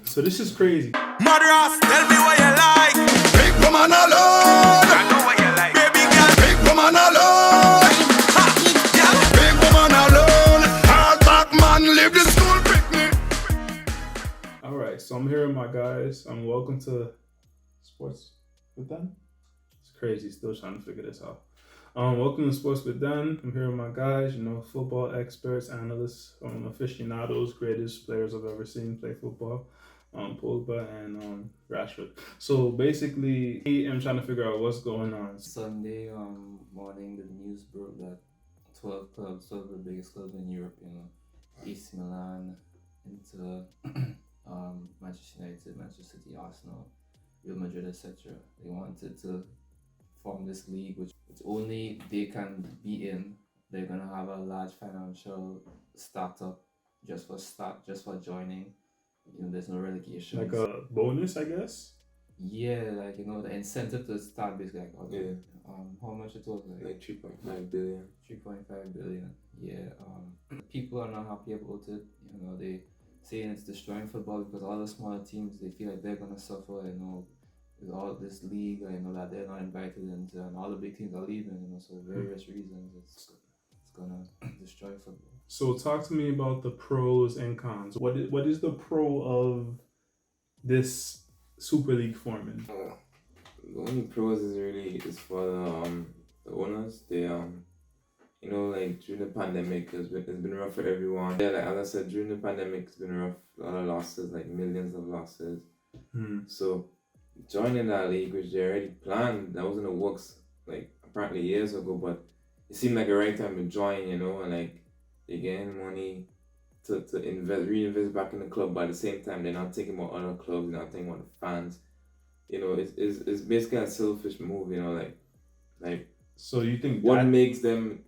So this is crazy. Madras, tell me what you like. Big woman alone. I know what you like. Baby girl, big woman alone. Ha, yeah. Big woman alone. Hard back man, live the school picnic. All right, so I'm here with my guys. Welcome to Sports with Dan. It's crazy, still trying to figure this out. Welcome to Sports with Dan. I'm here with my guys, football experts, analysts, aficionados, greatest players I've ever seen play football. Pogba and Rashford. So basically, I'm trying to figure out what's going on. Sunday morning, the news broke that 12 clubs, 12 of the biggest clubs in Europe, AC Milan, Inter, Manchester United, Manchester City, Arsenal, Real Madrid, etc. They wanted to form this league, which only they can be in. They're gonna have a large financial startup just for joining. There's no relegation. Like a bonus, I guess? Yeah, the incentive to start basically how much it was like 3.5 billion. 3.5 billion. Yeah. People are not happy about it. They saying it's destroying football because all the smaller teams, they feel like they're gonna suffer, with all this league, that they're not invited into, and all the big teams are leaving, so various reasons it's gonna destroy football. So talk to me about the pros and cons. What is the pro of this Super League forming? The only pros is for the owners. They during the pandemic it's been rough for everyone. Yeah, like as I said, during the pandemic it's been rough. A lot of losses, like millions of losses. So joining that league, which they already planned, that was in the works like apparently years ago, but it seemed like a right time to join, and like they're getting money to reinvest back in the club, but at the same time they're not thinking about other clubs, they're not thinking about the fans. It's basically a selfish move, like so you think what makes them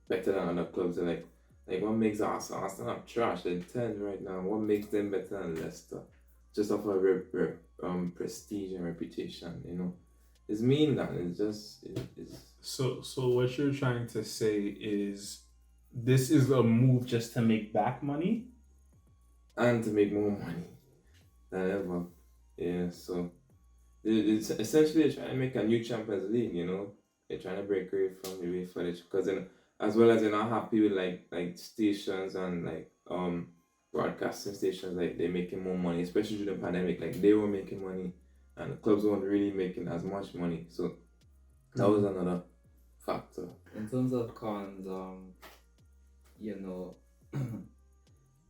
better than other clubs? Like what makes Arsenal are trash, they're 10 right now. What makes them better than Leicester? Just off of prestige and reputation, It's mean that it's just it's So what you're trying to say is this is a move just to make back money? And to make more money than ever. Yeah, so it's essentially they're trying to make a new Champions League, They're trying to break away from the UEFA because as well as they're not happy with like stations and broadcasting stations, like they're making more money, especially during the pandemic. Like they were making money and the clubs weren't really making as much money. So that was another factor. In terms of cons,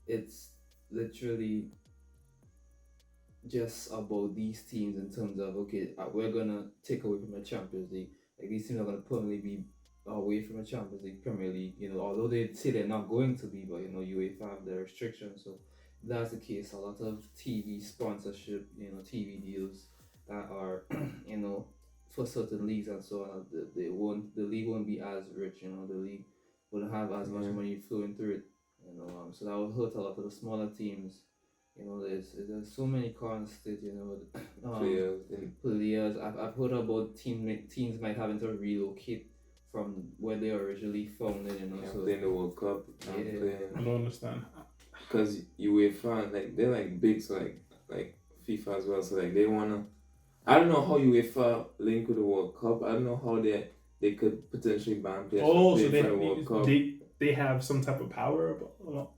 it's literally just about these teams in terms of, okay, we're gonna take away from the Champions League. Like these teams are gonna permanently be away from the Champions League, Premier League. Although they say they're not going to be, but UEFA have their restrictions. So if that's the case, a lot of TV sponsorship, TV deals that are, for certain leagues and so on, the league won't be as rich. The league wouldn't have as much money flowing through it. So that would hurt a lot of the smaller teams. There's so many cons to it. Players. I've heard about teams might having to relocate from where they originally founded. So playing the World Cup. I don't understand. Because UEFA, they're big, so like FIFA as well. So they wanna. I don't know how UEFA link with the World Cup. I don't know how they could potentially ban players from playing for the World Cup. They have some type of power.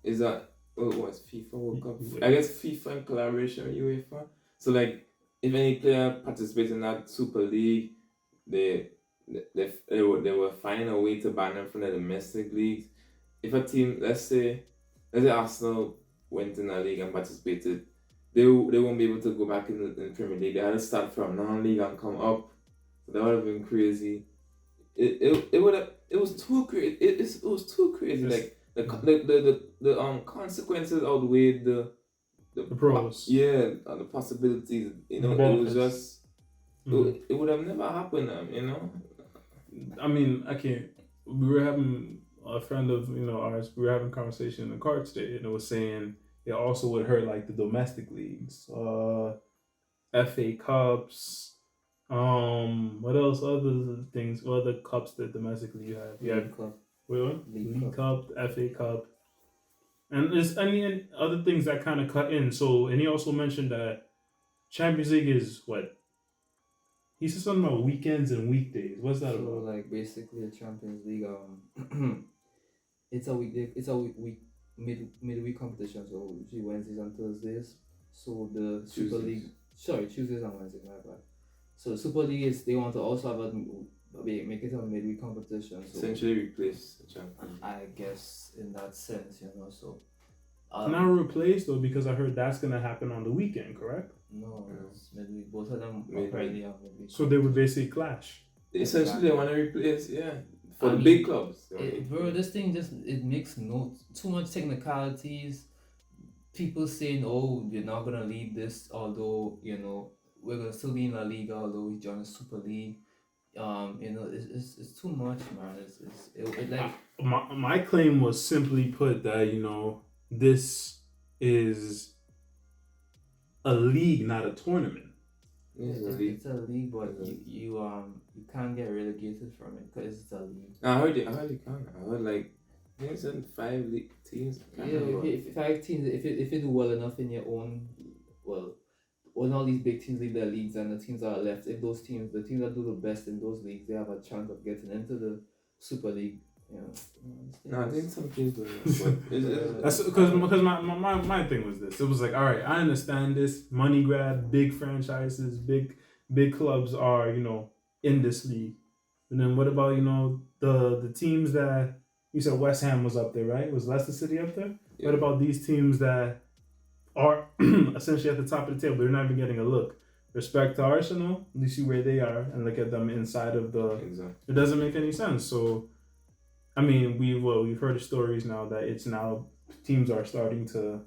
Is that what's FIFA World Cup? I guess FIFA in collaboration with UEFA. So if any player participates in that Super League, they were finding a way to ban them from the domestic leagues. If a team, let's say Arsenal went in a league and participated, they won't be able to go back in the Premier League. They had to start from non-league and come up. So that would have been crazy. It was too crazy. It was too crazy. Like the consequences outweighed the pros. Yeah, the possibilities. It was just it would have never happened. I mean, I can't. We were having a friend of ours. We were having a conversation in the car today, and it was saying it also would hurt like the domestic leagues, FA Cups. What else? Other things? What other cups that domestically you have? You have Cup. League Cup, FA Cup, And there's any other things that kind of cut in. So, and he also mentioned that Champions League is what he said something about weekends and weekdays. What's that So about? like basically the Champions League, it's a week midweek competition. So usually Wednesdays and Thursdays. So the Super League, sorry, Tuesdays and Wednesdays, my bad. So the Super League is they want to also have make it a midweek competition. So Essentially replace the Champions. I guess in that sense, So Not replaced though, because I heard that's gonna happen on the weekend, correct? no, it's midweek. Both of them Midweek. apparently are midweek. So they would basically clash. Essentially, they want to replace, for I the mean, big clubs. they wanna Bro, replace. this thing just it makes no too much technicalities. People saying, "Oh, you're not gonna lead this," although we're gonna still be in La Liga, although we join the Super League. It's too much, man. It like My claim was simply put that this is a league, not a tournament. it's a league, but It's a you can't get relegated from it because it's a league. I heard you can. I heard like I think it's in 5 league teams. I can't remember. If 5 teams, if you do well enough in your own, when all these big teams leave their leagues and the teams that are left, if the teams that do the best in those leagues, they have a chance of getting into the Super League. No, I think some teams do that, but That's because my thing was this. It was like, all right, I understand this money grab, big franchises, big clubs are in this league, and then what about the teams that you said West Ham was up there, right? Was Leicester City up there? Yeah. What about these teams that are essentially at the top of the table? They're not even getting a look. Respect to Arsenal, you see where they are, and look at them inside of the. Exactly. It doesn't make any sense. So, I mean, we've heard of stories now that it's now teams are starting to.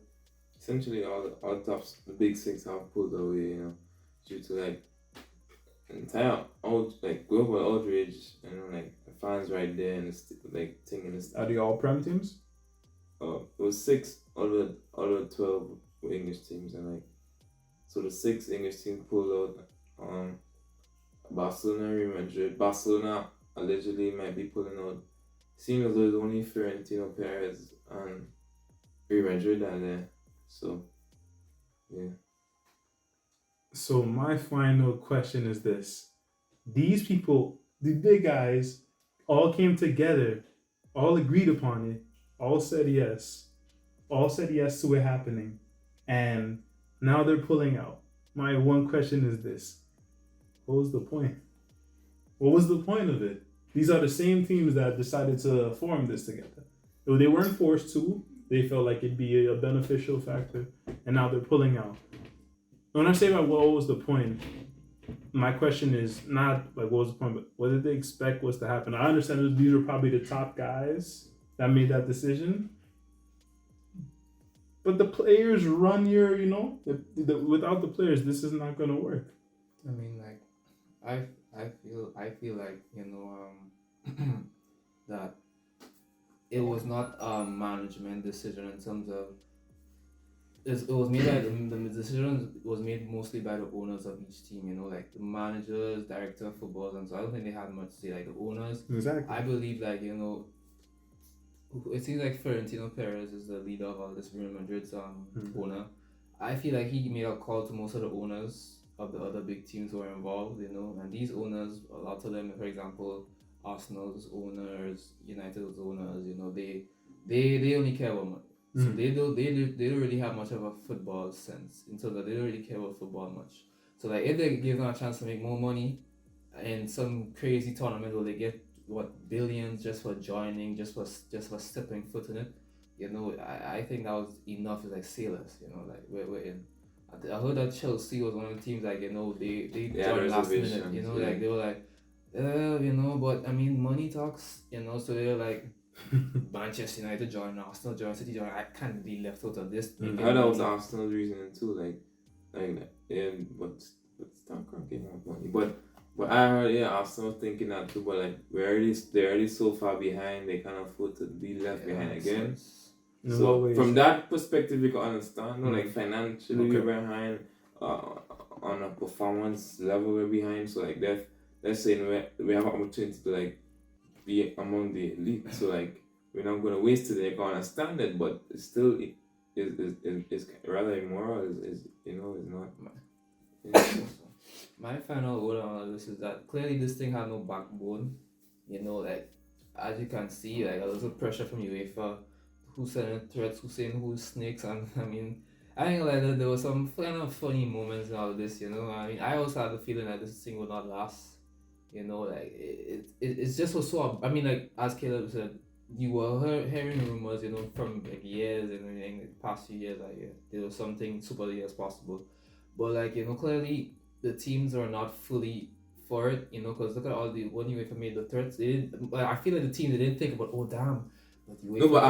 Essentially, all the tops, the big six have pulled away, due to like entire global outrage, like the fans right there and like thing in the Are the all Prem teams? it was 6 out of 12 were English teams, and like so the 6 English teams pulled out. Barcelona, Real Madrid. Barcelona allegedly might be pulling out. Seeing as though it's only Florentino Perez and Real Madrid are there, so yeah. So my final question is this: these people, the big guys, all came together, all agreed upon it, all said yes to it happening, and now they're pulling out. My one question is this: what was the point? What was the point of it? These are the same teams that decided to form this together. They weren't forced to. They felt like it'd be a beneficial factor, and now they're pulling out. When I say about what was the point, my question is not like what was the point, but what did they expect was to happen? I understand that these are probably the top guys that made that decision, but the players run your, without the players, this is not going to work. I mean, like, I feel like that it was not a management decision in terms of it was made by the decision was made mostly by the owners of each team. Like the managers, director of football, and so I don't think they had much to say. Like the owners, Exactly. I believe like it seems like Florentino Perez is the leader of all this Real Madrid's owner. I feel like he made a call to most of the owners of the other big teams who are involved, and these owners, a lot of them, for example, Arsenal's owners, United's owners, they only care about money. So they don't really have much of a football sense in terms of they don't really care about football much. So like if they give them a chance to make more money in some crazy tournament where they get billions just for joining, just for stepping foot in it, I think that was enough. It's like sailors, like we're in. I heard that Chelsea was one of the teams like they joined last minute, like they were like, but I mean money talks, so they're like. Manchester United join, Arsenal join, City join. I can't be left out of this. I heard that was Arsenal's reasoning too, but Starcraft getting more money. But I heard Arsenal thinking that too, but like they're already so far behind, they can't afford to be left behind again. So from that perspective, you can understand, like financially we're behind, on a performance level we're behind. So like they're saying we have an opportunity to like be among the elite. So like we're not gonna waste it. They can understand it, but it's still is rather immoral. Is not. You know, My final word on this is that clearly this thing had no backbone. You know, like as you can see, like a little pressure from UEFA, who sending threats, who saying who's snakes, and I mean, I think like that there was some kind of funny moments in all of this. You know, I mean, I also had the feeling that this thing would not last. You know, like it's just was so. I mean, like as Caleb said, you were hearing rumors, you know, from like years and in the past few years, like yeah, there was something super as possible, but like you know, clearly the teams are not fully for it, you know, because look at all the when UEFA made the threats, they didn't. Like, I feel like the team they didn't think about, oh damn, but UEFA. no, but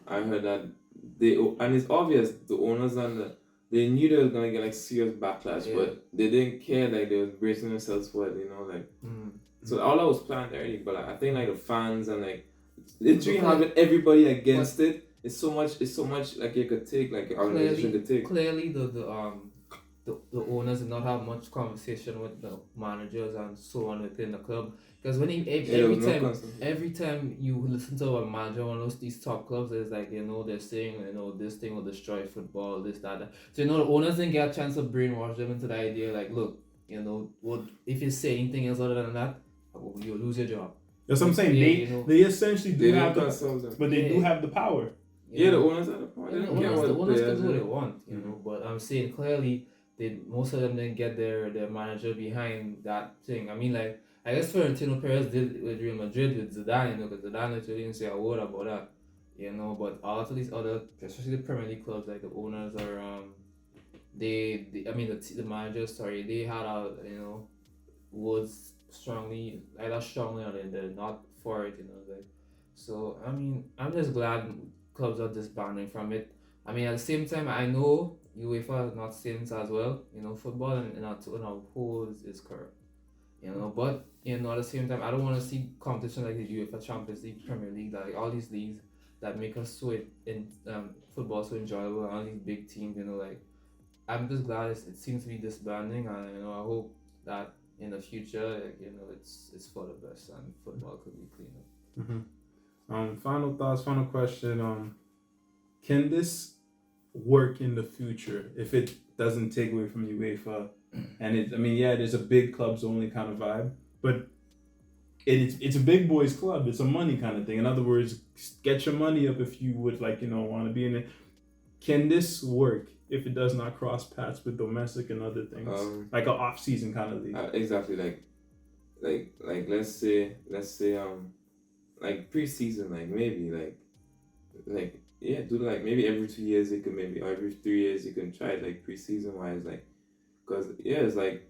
I heard that they and it's obvious the owners and they knew they were gonna get like serious backlash, but they didn't care. Like they was bracing themselves for it, you know, like. So all that was planned already, but like, I think like the fans and like literally having everybody against it. It's so much like you could take, like your organization could take. Clearly, the owners did not have much conversation with the managers and so on within the club, because when every time you listen to a manager of one of these top clubs, it's like, you know, they're saying, you know, this thing will destroy football, this that. So you know the owners didn't get a chance to brainwash them into the idea like, look, you know, what if you say anything else other than that, you'll lose your job. That's what I'm saying. Yeah, they essentially do have but they do have the power. Yeah, the owners have the power. The owners can do what they want, you know. But I'm saying clearly, most of them didn't get their manager behind that thing. I mean, like I guess Florentino Perez did with Real Madrid with Zidane, you know, because Zidane literally didn't say a word about that, you know. But all of these other, especially the Premier League clubs, like the owners are the managers, sorry, they had words either strongly or they're not for it, you know. Like, so I mean, I'm just glad clubs are disbanding from it. I mean, at the same time, I know UEFA is not saints as well. You know, football in our whole is corrupt. You know, but you know, at the same time, I don't want to see competition like the UEFA Champions League, Premier League, like all these leagues that make us so in football so enjoyable. All these big teams, you know, like I'm just glad it seems to be disbanding, and you know, I hope that in the future, you know, it's for the best and football could be cleaner. Final thoughts, final question. Can this work in the future if it doesn't take away from UEFA? And there's a big clubs only kind of vibe, but it's a big boys club. It's a money kind of thing. In other words, get your money up if you would want to be in it. Can this work if it does not cross paths with domestic and other things, like an off-season kind of league? Exactly, like let's say like pre-season, like maybe do like maybe every 2 years you can maybe, or every 3 years you can try it, like pre-season wise, like, because it's like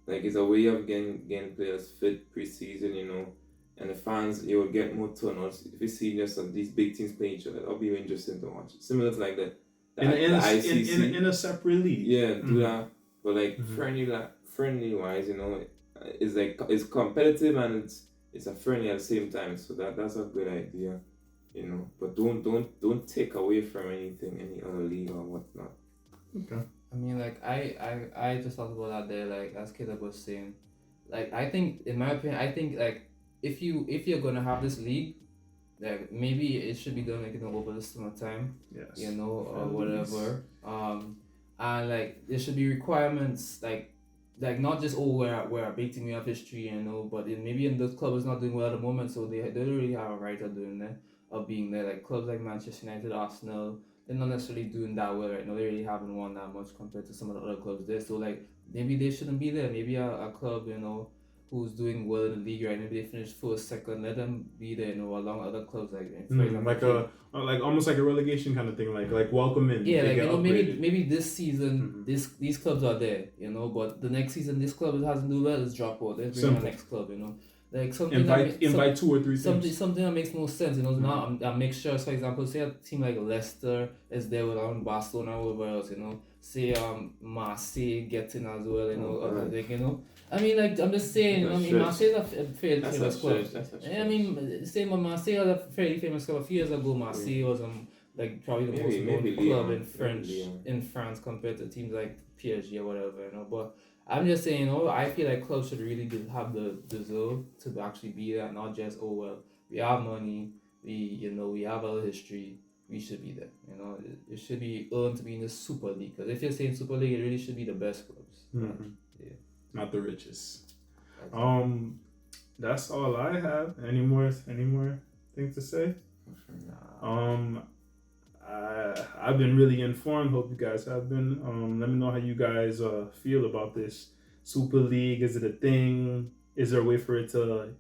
it's a way of getting players fit pre-season, you know, and the fans, you will get more turnouts if you see just these big teams playing each other. That'll be interesting to watch, similar to like the ICC. In a separate league. Yeah, do that, but like friendly wise, you know, it's competitive and it's a friendly at the same time, so that's a good idea, you know. But don't take away from any other league or whatnot. Okay. I mean, like I just thought about that there, like as Caleb was saying, like I think in my opinion, I think like if you're gonna have this league, like maybe it should be done like, you know, over the summertime, yes, you know, or whatever. And like there should be requirements like not just we're a big team, we have history, you know, but maybe in the club is not doing well at the moment, so they don't really have a right of doing that, of being there. Like clubs like Manchester United, Arsenal, they're not necessarily doing that well right now. They really haven't won that much compared to some of the other clubs there. So like maybe they shouldn't be there. Maybe a club, you know, who's doing well in the league right, maybe they finish first, second, let them be there, you know, along other clubs, like for example, like almost like a relegation kind of thing, like welcome in. Yeah, like, you know, maybe this season these clubs are there, you know, but the next season this club hasn't do well, let's drop out, let's bring the next club, you know, like something invite 2 or 3 teams. Something that makes more sense, you know. Not a mixture. For example, say a team like Leicester is there with Barcelona or whatever else, you know. Say Marseille gets in as well, you know, like, you know. I mean, like, I'm just saying, I mean, Marseille is a fairly famous club. I mean, same with Marseille was a fairly famous club. A few years ago, Marseille was like probably the most known club in France compared to teams like PSG or whatever, you know. But I'm just saying, I feel like clubs should really have the deserve to actually be there, not just, oh well, we have money, we have our history, we should be there. It should be earned to be in the Super League. Because if you're saying Super League, it really should be the best clubs. Yeah. Not the richest. Exactly. That's all I have. Any more things to say? I've been really informed. Hope you guys have been. Let me know how you guys feel about this Super League. Is it a thing? Is there a way for it to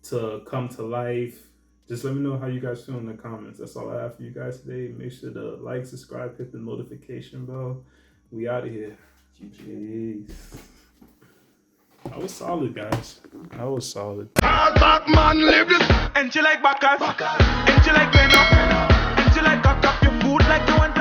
to come to life? Just let me know how you guys feel in the comments. That's all I have for you guys today. Make sure to like, subscribe, hit the notification bell. We out of here. Jeez. That was solid, guys. That was solid. Hard back man, live this. And you like backers. And you like bend up. And you like cock up your foot like you want